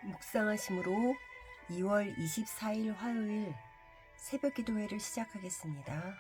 묵상하심으로 2월 24일 화요일 새벽 기도회를 시작하겠습니다.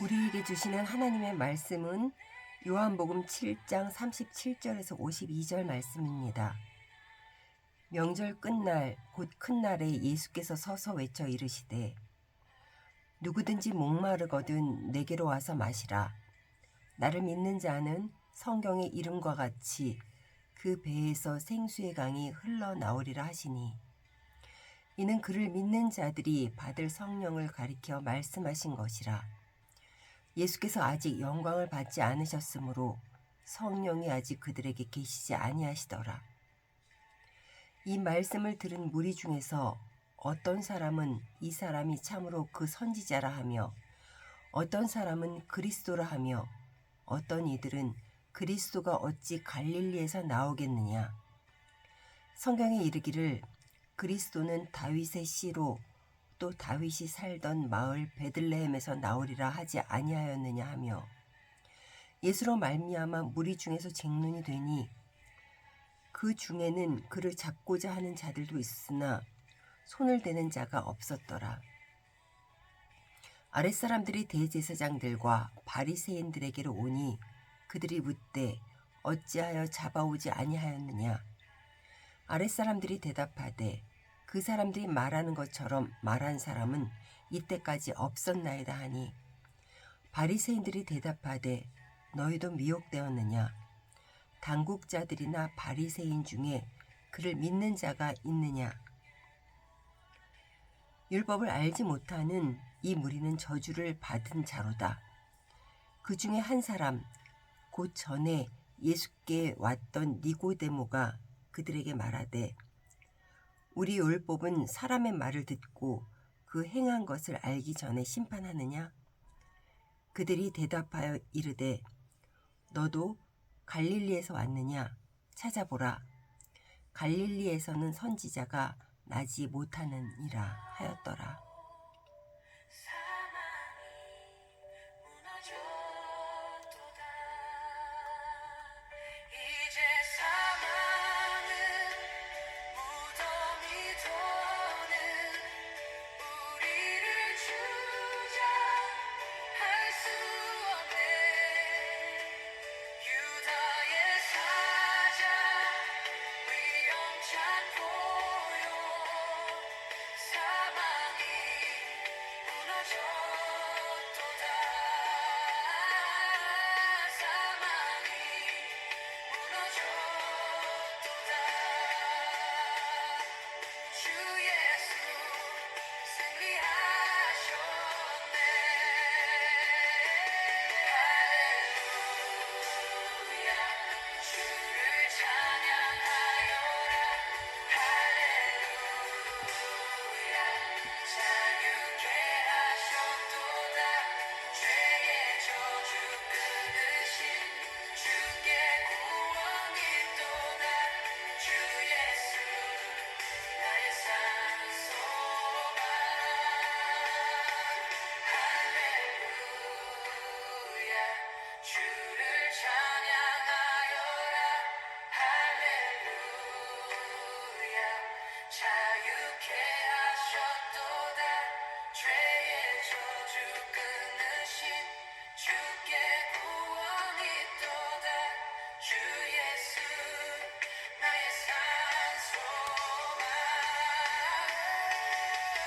우리에게 주시는 하나님의 말씀은 요한복음 7장 37절에서 52절 말씀입니다. 명절 끝날 곧 큰 날에 예수께서 서서 외쳐 이르시되 누구든지 목마르거든 내게로 와서 마시라. 나를 믿는 자는 성경의 이름과 같이 그 배에서 생수의 강이 흘러나오리라 하시니 이는 그를 믿는 자들이 받을 성령을 가리켜 말씀하신 것이라. 예수께서 아직 영광을 받지 않으셨으므로 성령이 아직 그들에게 계시지 아니하시더라. 이 말씀을 들은 무리 중에서 어떤 사람은 이 사람이 참으로 그 선지자라 하며 어떤 사람은 그리스도라 하며 어떤 이들은 그리스도가 어찌 갈릴리에서 나오겠느냐. 성경에 이르기를 그리스도는 다윗의 씨로 또 다윗이 살던 마을 베들레헴에서 나오리라 하지 아니하였느냐 하며 예수로 말미암아 무리 중에서 쟁론이 되니 그 중에는 그를 잡고자 하는 자들도 있으나 손을 대는 자가 없었더라. 아랫사람들이 대제사장들과 바리새인들에게로 오니 그들이 묻되 어찌하여 잡아오지 아니하였느냐. 아랫사람들이 대답하되 그 사람들이 말하는 것처럼 말한 사람은 이때까지 없었나이다 하니 바리새인들이 대답하되 너희도 미혹되었느냐. 당국자들이나 바리새인 중에 그를 믿는 자가 있느냐. 율법을 알지 못하는 이 무리는 저주를 받은 자로다. 그 중에 한 사람 곧 전에 예수께 왔던 니고데모가 그들에게 말하되 우리 율법은 사람의 말을 듣고 그 행한 것을 알기 전에 심판하느냐? 그들이 대답하여 이르되 너도 갈릴리에서 왔느냐? 찾아보라. 갈릴리에서는 선지자가 나지 못하느니라 하였더라. 사망이 자유케 하셨도다. 죄의 저주 끊으신 주께 구원이 또다. 주 예수 나의 산 소망.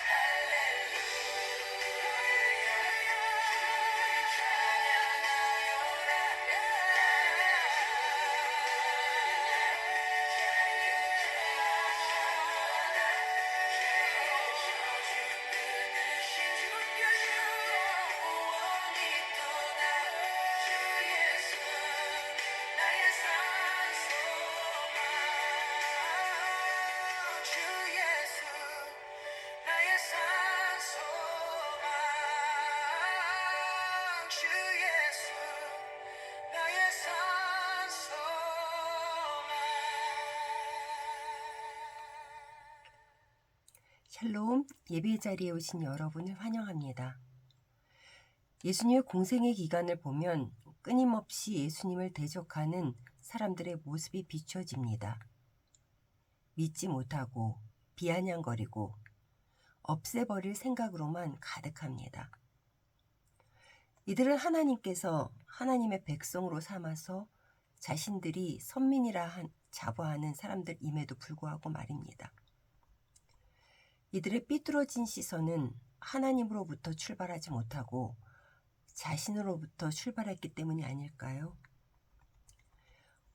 할렐루야 찬양하여라. 샬롬, 예배 자리에 오신 여러분을 환영합니다. 예수님의 공생의 기간을 보면 끊임없이 예수님을 대적하는 사람들의 모습이 비춰집니다. 믿지 못하고 비아냥거리고 없애버릴 생각으로만 가득합니다. 이들은 하나님께서 하나님의 백성으로 삼아서 자신들이 선민이라 자부하는 사람들임에도 불구하고 말입니다. 이들의 삐뚤어진 시선은 하나님으로부터 출발하지 못하고 자신으로부터 출발했기 때문이 아닐까요?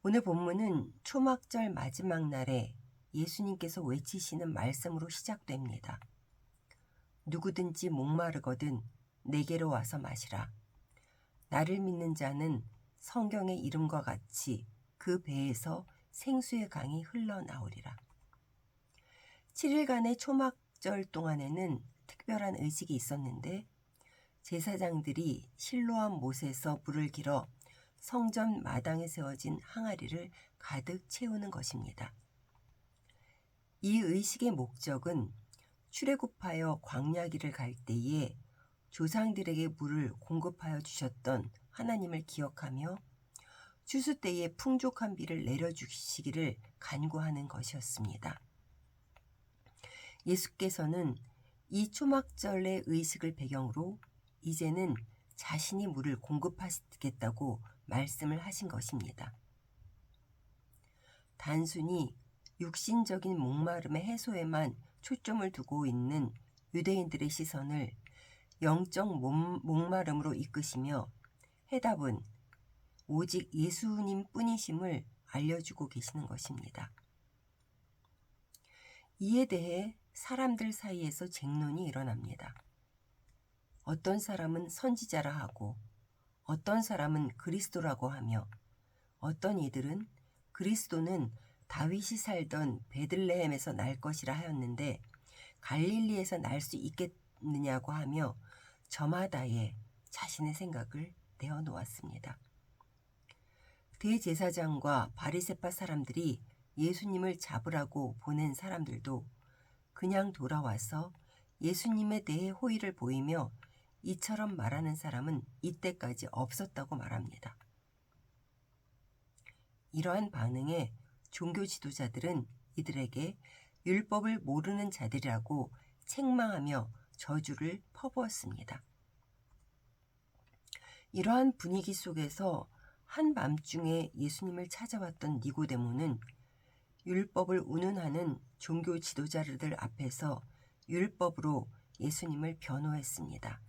오늘 본문은 초막절 마지막 날에 예수님께서 외치시는 말씀으로 시작됩니다. 누구든지 목마르거든 내게로 와서 마시라. 나를 믿는 자는 성경의 이름과 같이 그 배에서 생수의 강이 흘러나오리라. 7일간의 초막절 동안에는 특별한 의식이 있었는데 제사장들이 실로암 못에서 물을 길어 성전 마당에 세워진 항아리를 가득 채우는 것입니다. 이 의식의 목적은 출애굽하여 광야길을 갈 때에 조상들에게 물을 공급하여 주셨던 하나님을 기억하며 추수 때에 풍족한 비를 내려주시기를 간구하는 것이었습니다. 예수께서는 이 초막절의 의식을 배경으로 이제는 자신이 물을 공급하시겠다고 말씀을 하신 것입니다. 단순히 육신적인 목마름의 해소에만 초점을 두고 있는 유대인들의 시선을 영적 목마름으로 이끄시며 해답은 오직 예수님 뿐이심을 알려주고 계시는 것입니다. 이에 대해 사람들 사이에서 쟁론이 일어납니다. 어떤 사람은 선지자라 하고 어떤 사람은 그리스도라고 하며 어떤 이들은 그리스도는 다윗이 살던 베들레헴에서 날 것이라 하였는데 갈릴리에서 날 수 있겠느냐고 하며 저마다의 자신의 생각을 내어놓았습니다. 대제사장과 바리새파 사람들이 예수님을 잡으라고 보낸 사람들도 그냥 돌아와서 예수님에 대해 호의를 보이며 이처럼 말하는 사람은 이때까지 없었다고 말합니다. 이러한 반응에 종교 지도자들은 이들에게 율법을 모르는 자들이라고 책망하며 저주를 퍼부었습니다. 이러한 분위기 속에서 한밤중에 예수님을 찾아왔던 니고데모는 율법을 운운하는 종교 지도자들 앞에서 율법으로 예수님을 변호했습니다.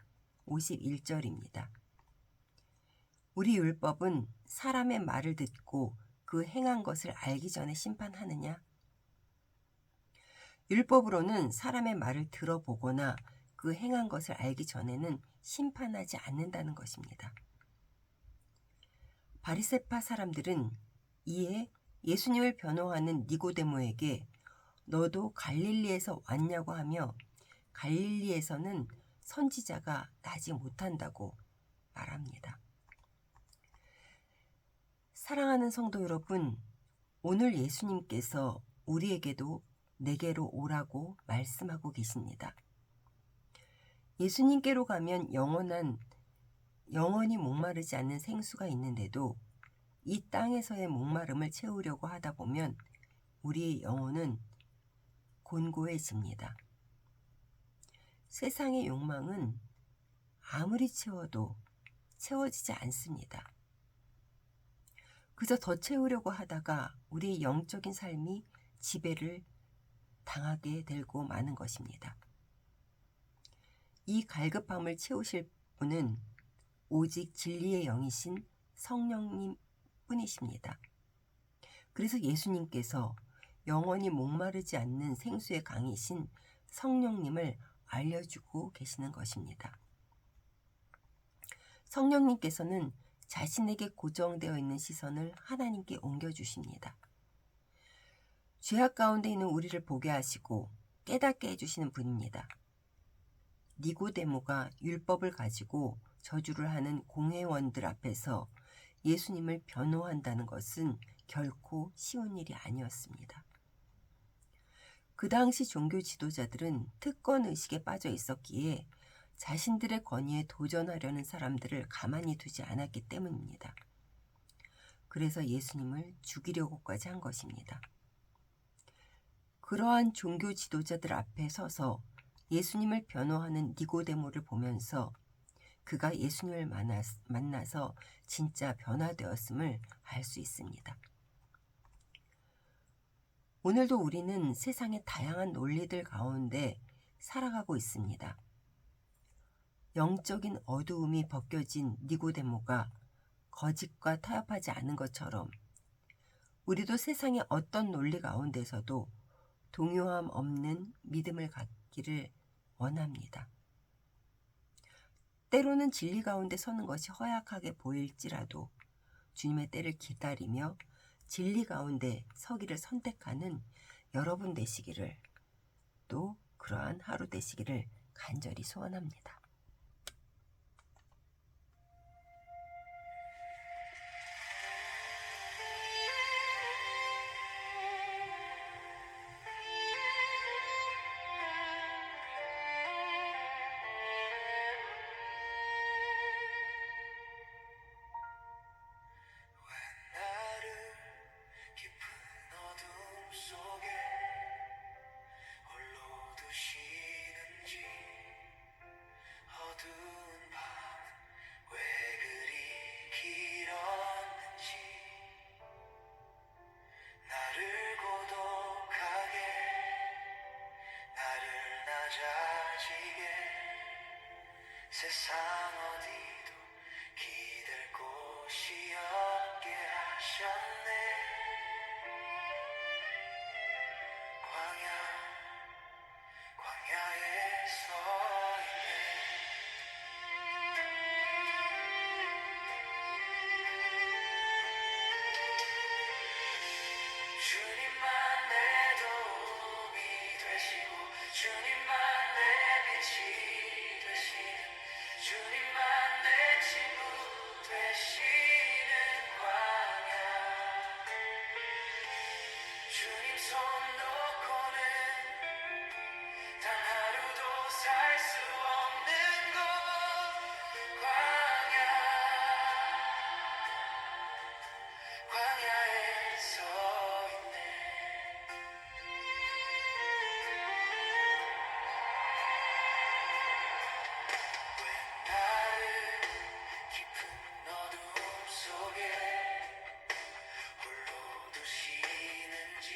51절입니다. 우리 율법은 사람의 말을 듣고 그 행한 것을 알기 전에 심판하느냐? 율법으로는 사람의 말을 들어보거나 그 행한 것을 알기 전에는 심판하지 않는다는 것입니다. 바리새파 사람들은 이에 예수님을 변호하는 니고데모에게 너도 갈릴리에서 왔냐고 하며 갈릴리에서는 선지자가 나지 못한다고 말합니다. 사랑하는 성도 여러분, 오늘 예수님께서 우리에게도 내게로 오라고 말씀하고 계십니다. 예수님께로 가면 영원히 목마르지 않는 생수가 있는데도 이 땅에서의 목마름을 채우려고 하다 보면 우리의 영혼은 곤고해집니다. 세상의 욕망은 아무리 채워도 채워지지 않습니다. 그저 더 채우려고 하다가 우리의 영적인 삶이 지배를 당하게 되고 마는 것입니다. 이 갈급함을 채우실 분은 오직 진리의 영이신 성령님 뿐이십니다. 그래서 예수님께서 영원히 목마르지 않는 생수의 강이신 성령님을 알려주고 계시는 것입니다. 성령님께서는 자신에게 고정되어 있는 시선을 하나님께 옮겨주십니다. 죄악 가운데 있는 우리를 보게 하시고 깨닫게 해주시는 분입니다. 니고데모가 율법을 가지고 저주를 하는 공회원들 앞에서 예수님을 변호한다는 것은 결코 쉬운 일이 아니었습니다. 그 당시 종교 지도자들은 특권 의식에 빠져 있었기에 자신들의 권위에 도전하려는 사람들을 가만히 두지 않았기 때문입니다. 그래서 예수님을 죽이려고까지 한 것입니다. 그러한 종교 지도자들 앞에 서서 예수님을 변호하는 니고데모를 보면서 그가 예수님을 만나서 진짜 변화되었음을 알 수 있습니다. 오늘도 우리는 세상의 다양한 논리들 가운데 살아가고 있습니다. 영적인 어두움이 벗겨진 니고데모가 거짓과 타협하지 않은 것처럼 우리도 세상의 어떤 논리 가운데서도 동요함 없는 믿음을 갖기를 원합니다. 때로는 진리 가운데 서는 것이 허약하게 보일지라도 주님의 때를 기다리며 진리 가운데 서기를 선택하는 여러분 되시기를, 또 그러한 하루 되시기를 간절히 소원합니다. 나를 깊은 어둠 속에 홀로 두시는지, 어두운 밤은 왜 그리 길었는지, 나를 고독하게, 나를 낮아지게, 세상 어디도 기댈 곳이 없게 하셨네. 광야에 서 있네. 주님만 내 도움이 되시고, 주님만 내 빛이 되시는, 주님만 내 친구 되시는 광야. 주님 손 놓고는 단 하루도 살 수 없는 곳, 광야에 서 있네. 왜 나를 깊은 어둠 속에 홀로 두시는지,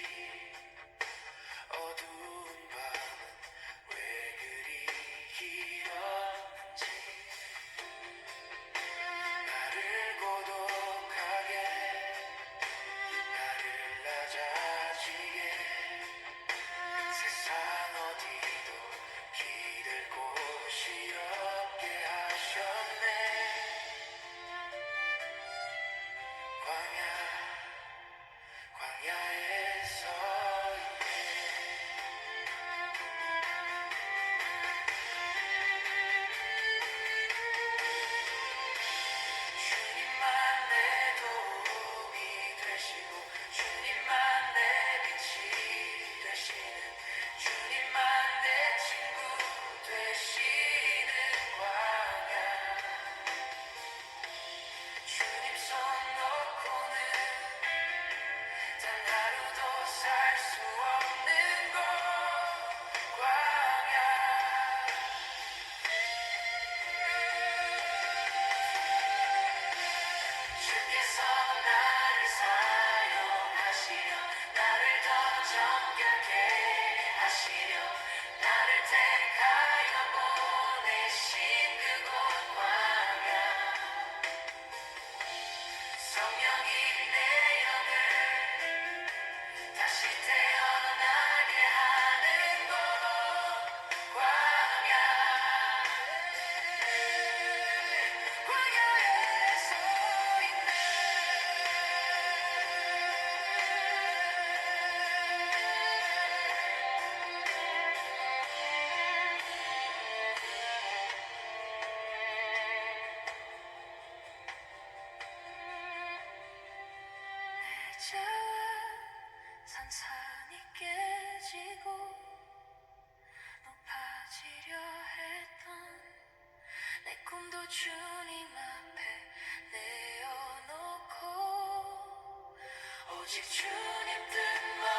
정결케 하시려 나를 택하여 보내신 그곳 광야 성령이 내 영을 다시 태어나게 하는 곳 광야에 서 있네 내 자아 산산이 깨지고 높아지려 했던 내 꿈도 주님 앞에 내어놓고 오직 주님 뜻만